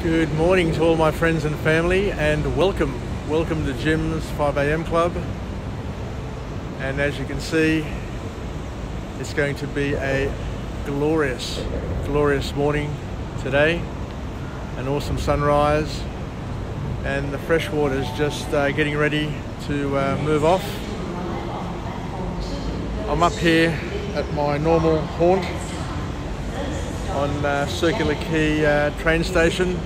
Good morning to all my friends and family, and welcome to Jim's 5 a.m. club. And as you can see, it's going to be a glorious morning today. An awesome sunrise, and the fresh water is just getting ready to move off. I'm up here at my normal haunt on Circular Quay train station,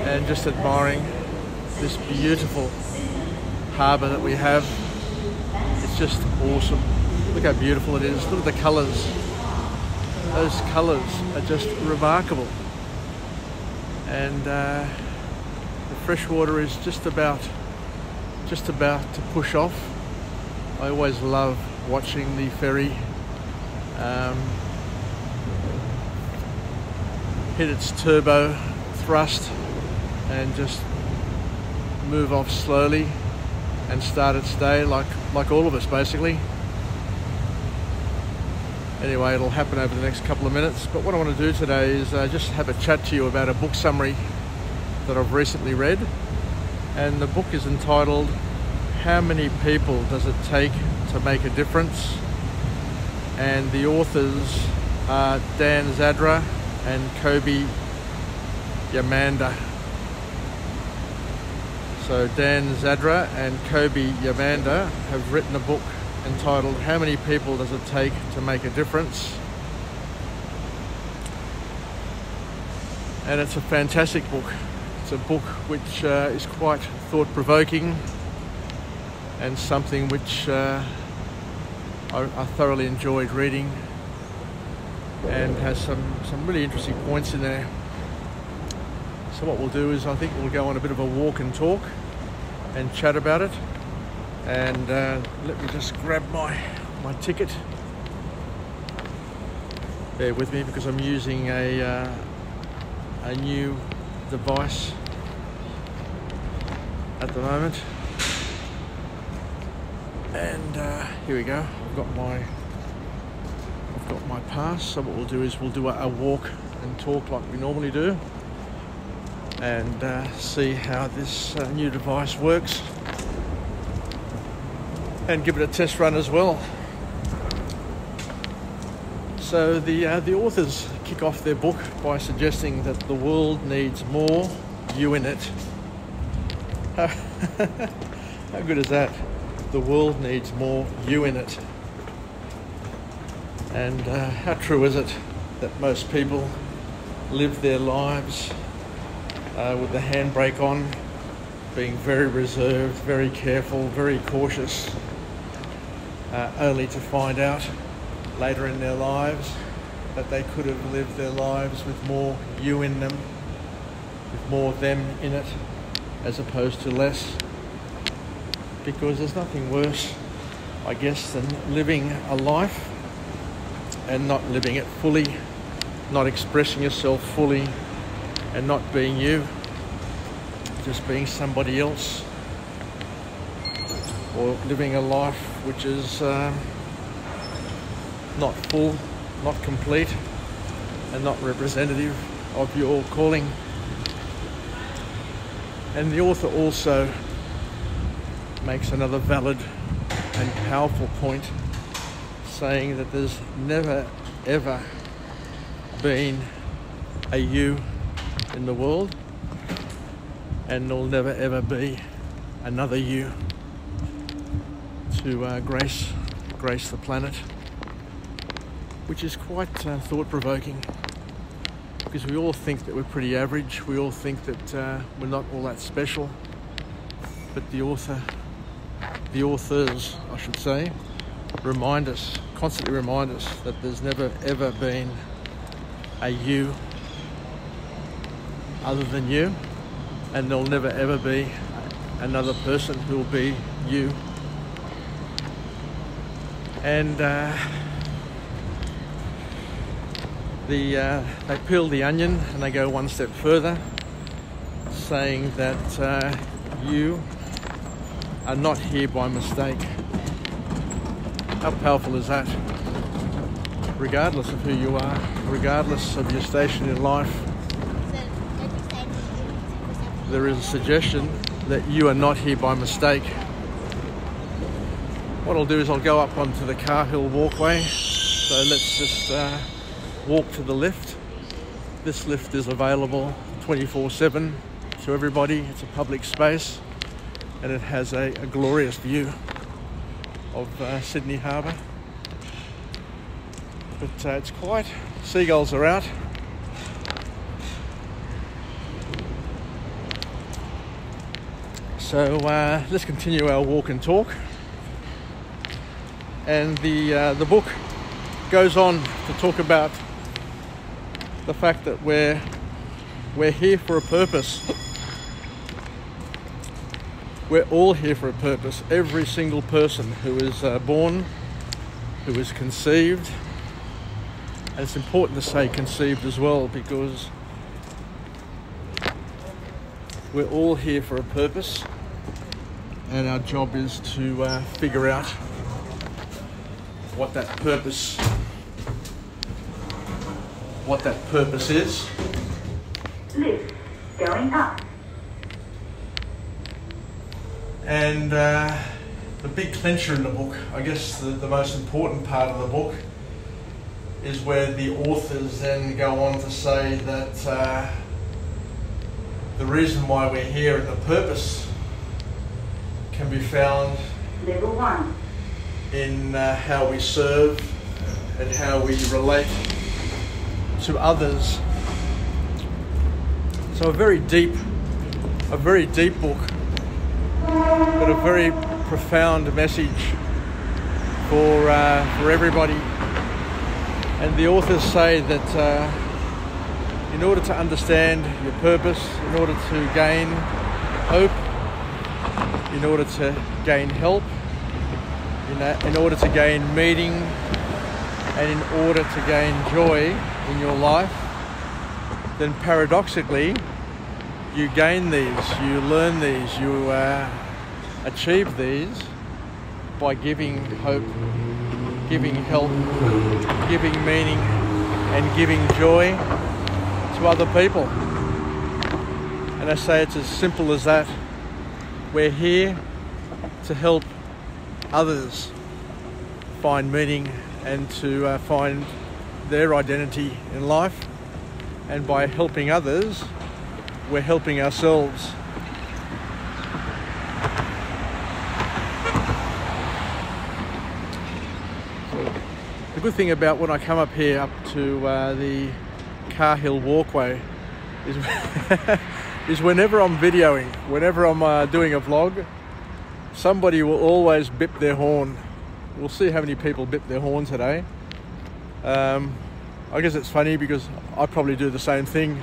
and just admiring this beautiful harbour that we have. It's just awesome. Look how beautiful it is. Look at the colours. Those colours are just remarkable. And the fresh water is just about to push off. I always love watching the ferry hit its turbo thrust and just move off slowly and start its day like all of us basically. Anyway, it'll happen over the next couple of minutes, but what I want to do today is just have a chat to you about a book summary that I've recently read, and the book is entitled How Many People Does It Take to Make a Difference? And the authors are Dan Zadra and Kobi Yamanda. So Dan Zadra and Kobi Yamanda have written a book entitled How Many People Does It Take to Make a Difference? And it's a fantastic book. It's a book which is quite thought-provoking, and something which I thoroughly enjoyed reading, and has some really interesting points in there. So what we'll do is I think we'll go on a bit of a walk and talk and chat about it. And let me just grab my ticket. Bear with me because I'm using a new device at the moment. And here we go. I've got my pass. So what we'll do is we'll do a walk and talk like we normally do, and see how this new device works, and give it a test run as well. So the authors kick off their book by suggesting that the world needs more you in it. How good is that? The world needs more you in it. And how true is it that most people live their lives with the handbrake on, being very reserved, very careful, very cautious, only to find out later in their lives that they could have lived their lives with more you in them, with more them in it, as opposed to less. Because there's nothing worse, I guess, than living a life and not living it fully, not expressing yourself fully, and not being you, just being somebody else, or living a life which is not full, not complete, and not representative of your calling. And the author also makes another valid and powerful point, saying that there's never ever been a you in the world, and there'll never ever be another you to grace the planet, which is quite thought-provoking, because we all think that we're pretty average. We all think that we're not all that special, but the authors, I should say, constantly remind us that there's never ever been a you other than you, and there'll never ever be another person who will be you. And they peel the onion and they go one step further, saying that you are not here by mistake. How powerful is that? regardless of who you are, regardless of your station in life, there is a suggestion that you are not here by mistake. What I'll do is I'll go up onto the Cahill walkway. So let's just walk to the lift. This lift is available 24/7 to everybody. It's a public space and it has a glorious view of Sydney Harbour. But it's quiet. Seagulls are out. So let's continue our walk and talk. And the book goes on to talk about the fact that we're here for a purpose. We're all here for a purpose. Every single person who is born, who is conceived, and it's important to say conceived as well, because we're all here for a purpose, and our job is to figure out what that purpose is. Lift going up. And the big clincher in the book, I guess the most important part of the book, is where the authors then go on to say that the reason why we're here and the purpose can be found Level 1. in how we serve and how we relate to others. So a very deep book, but a very profound message for everybody. And the authors say that in order to understand your purpose, in order to gain hope, in order to gain help, in order to gain meaning, and in order to gain joy in your life, then paradoxically, you gain these, you learn these, you achieve these by giving hope, giving help, giving meaning, and giving joy to other people. And I say it's as simple as that. We're here to help others find meaning and to find their identity in life. And by helping others, we're helping ourselves. The good thing about when I come up here, up to the Cahill walkway, is whenever I'm videoing, whenever I'm doing a vlog, somebody will always bip their horn. We'll see how many people bip their horn today. I guess it's funny because I probably do the same thing.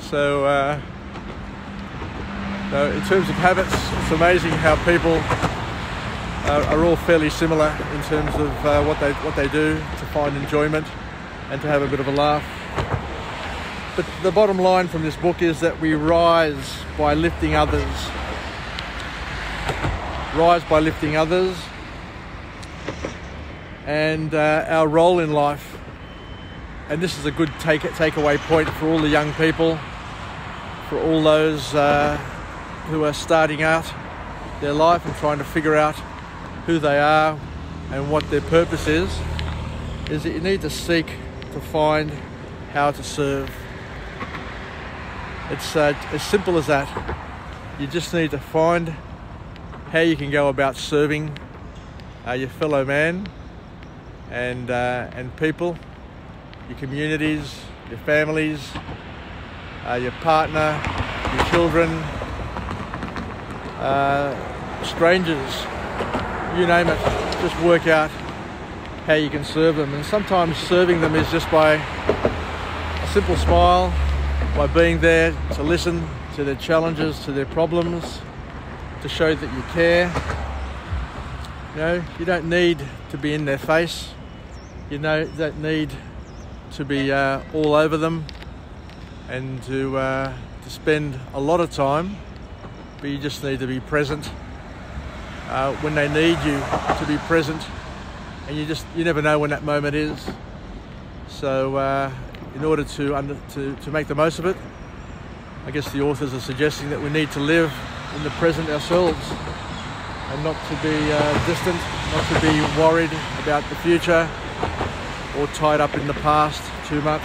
So in terms of habits, it's amazing how people are all fairly similar in terms of what they do to find enjoyment and to have a bit of a laugh. But the bottom line from this book is that we rise by lifting others. Rise by lifting others. And our role in life, and this is a good takeaway point for all the young people, for all those who are starting out their life and trying to figure out who they are and what their purpose is that you need to seek to find how to serve. It's as simple as that. You just need to find how you can go about serving your fellow man and people, your communities, your families, your partner, your children, strangers, you name it. Just work out how you can serve them. And sometimes serving them is just by a simple smile, by being there to listen to their challenges, to their problems, to show that you care. You know, you don't need to be in their face. You don't need to be all over them and to spend a lot of time, but you just need to be present when they need you to be present, and you never know when that moment is. So in order to make the most of it, I guess the authors are suggesting that we need to live in the present ourselves and not to be distant, not to be worried about the future or tied up in the past too much.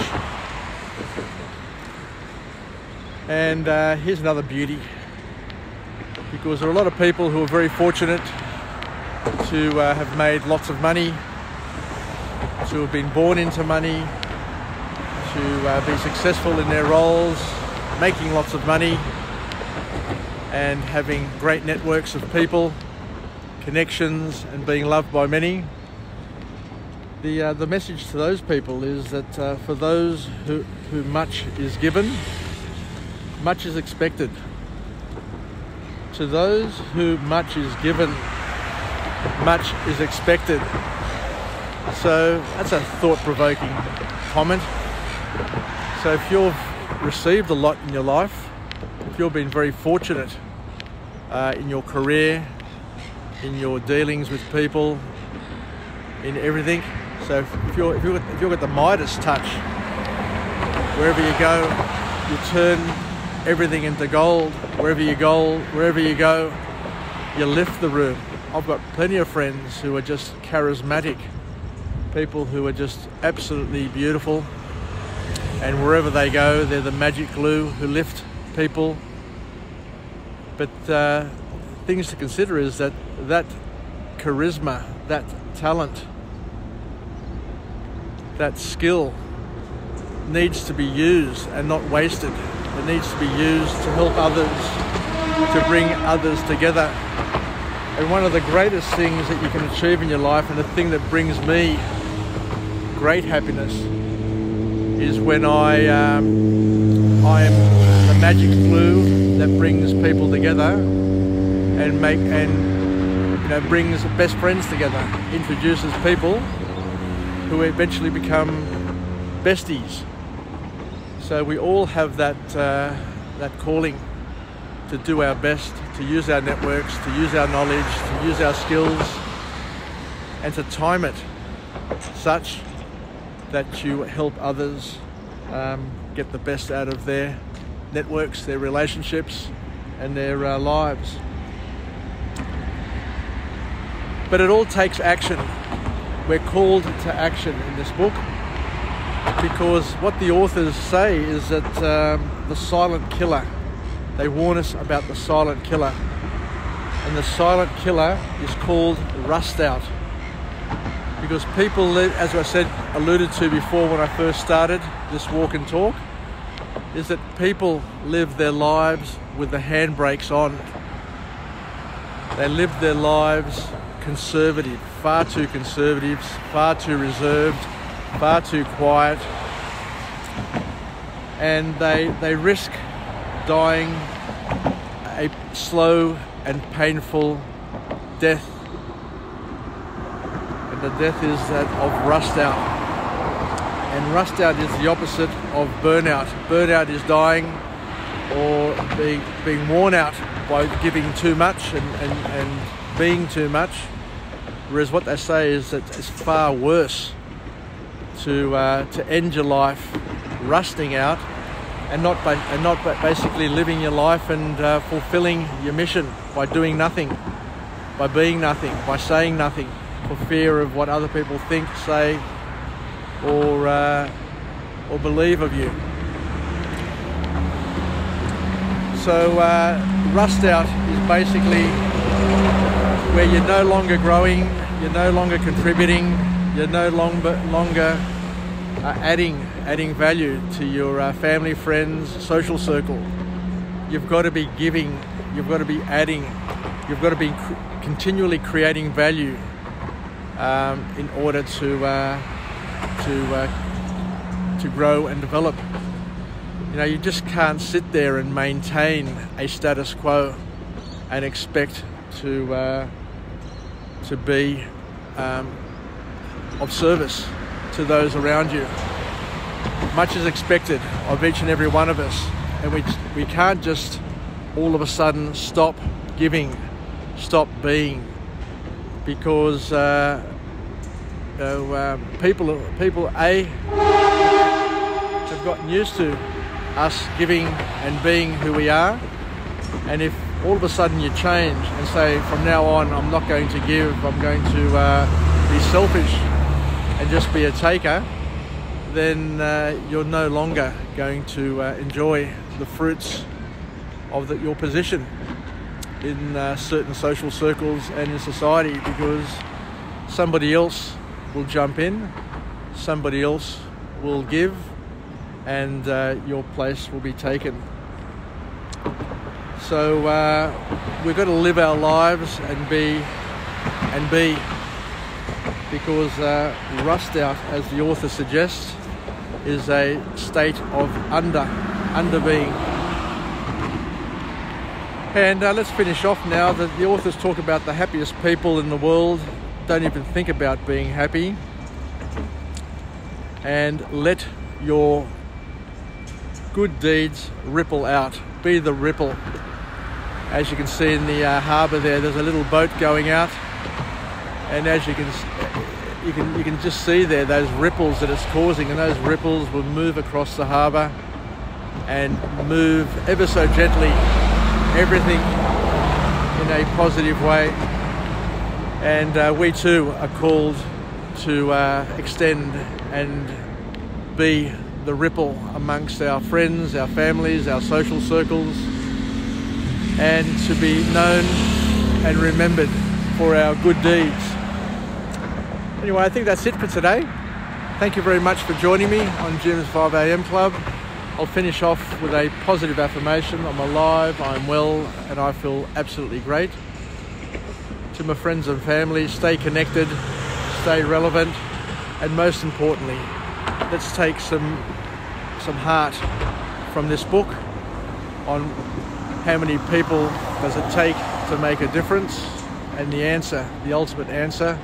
And here's another beauty, because there are a lot of people who are very fortunate to have made lots of money, to have been born into money, to be successful in their roles, making lots of money and having great networks of people, connections, and being loved by many. The message to those people is that for those who much is given, much is expected. To those who much is given, much is expected. So that's a thought-provoking comment. So if you've received a lot in your life, if you've been very fortunate in your career, in your dealings with people, in everything, so if you've got the Midas touch, wherever you go, you turn everything into gold. Wherever you go, you lift the room. I've got plenty of friends who are just charismatic, people who are just absolutely beautiful, and wherever they go, they're the magic glue who lift people. But things to consider is that charisma, that talent, that skill needs to be used and not wasted. It needs to be used to help others, to bring others together. And one of the greatest things that you can achieve in your life, and the thing that brings me great happiness, is when I am the magic glue that brings people together and brings best friends together, introduces people who eventually become besties. So we all have that calling to do our best, to use our networks, to use our knowledge, to use our skills, and to time it such that you help others get the best out of their networks, their relationships, and their lives. But it all takes action. We're called to action in this book, because what the authors say is that the silent killer, they warn us about the silent killer, and the silent killer is called rust out. Because people, as I said, alluded to before when I first started this walk and talk, is that people live their lives with the handbrakes on. They live their lives conservative, far too conservative, far too reserved, far too quiet, and they risk dying a slow and painful death. And the death is that of rust out. And rust out is the opposite of burnout. Burnout is dying or being worn out by giving too much and being too much. Whereas what they say is that it's far worse to end your life rusting out and not basically living your life and fulfilling your mission by doing nothing, by being nothing, by saying nothing, for fear of what other people think, say, or believe of you. So rust out is basically where you're no longer growing, you're no longer contributing, you're no longer adding value to your family, friends, social circle. You've got to be giving, you've got to be adding, you've got to be continually creating value in order to grow and develop. You know, you just can't sit there and maintain a status quo and expect to be of service to those around you. Much is expected of each and every one of us, and we can't just all of a sudden stop giving, stop being, because people have gotten used to us giving and being who we are. And if all of a sudden you change and say, from now on, I'm not going to give, I'm going to be selfish and just be a taker, then you're no longer going to enjoy the fruits of your position in certain social circles and in society, because somebody else will jump in, somebody else will give, and your place will be taken. So we've got to live our lives and be, because rust out, as the author suggests, is a state of under being. And let's finish off now. The authors talk about the happiest people in the world don't even think about being happy. And let your good deeds ripple out. Be the ripple. As you can see in the harbour there's a little boat going out, and as you can just see there those ripples that it's causing, and those ripples will move across the harbour and move ever so gently everything in a positive way. And we too are called to extend and be the ripple amongst our friends, our families, our social circles, and to be known and remembered for our good deeds. Anyway, I think that's it for today. Thank you very much for joining me on Jim's 5am Club. I'll finish off with a positive affirmation. I'm alive, I'm well, and I feel absolutely great. To my friends and family, stay connected, stay relevant, and most importantly, let's take some heart from this book on how many people does it take to make a difference. And the answer, the ultimate answer,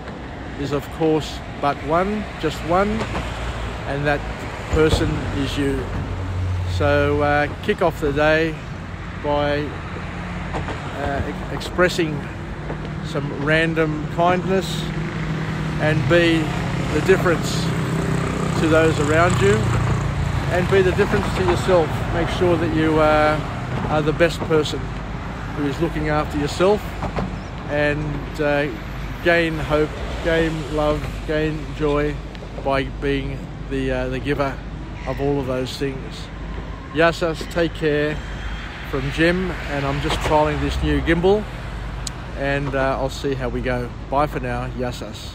is of course but one, just one, and that person is you. So kick off the day by expressing some random kindness and be the difference to those around you, and be the difference to yourself. Make sure that you are the best person who is looking after yourself, and gain hope, gain love, gain joy by being the giver of all of those things. Yassas, take care from Jim, and I'm just trialling this new gimbal, and I'll see how we go. Bye for now, Yassas.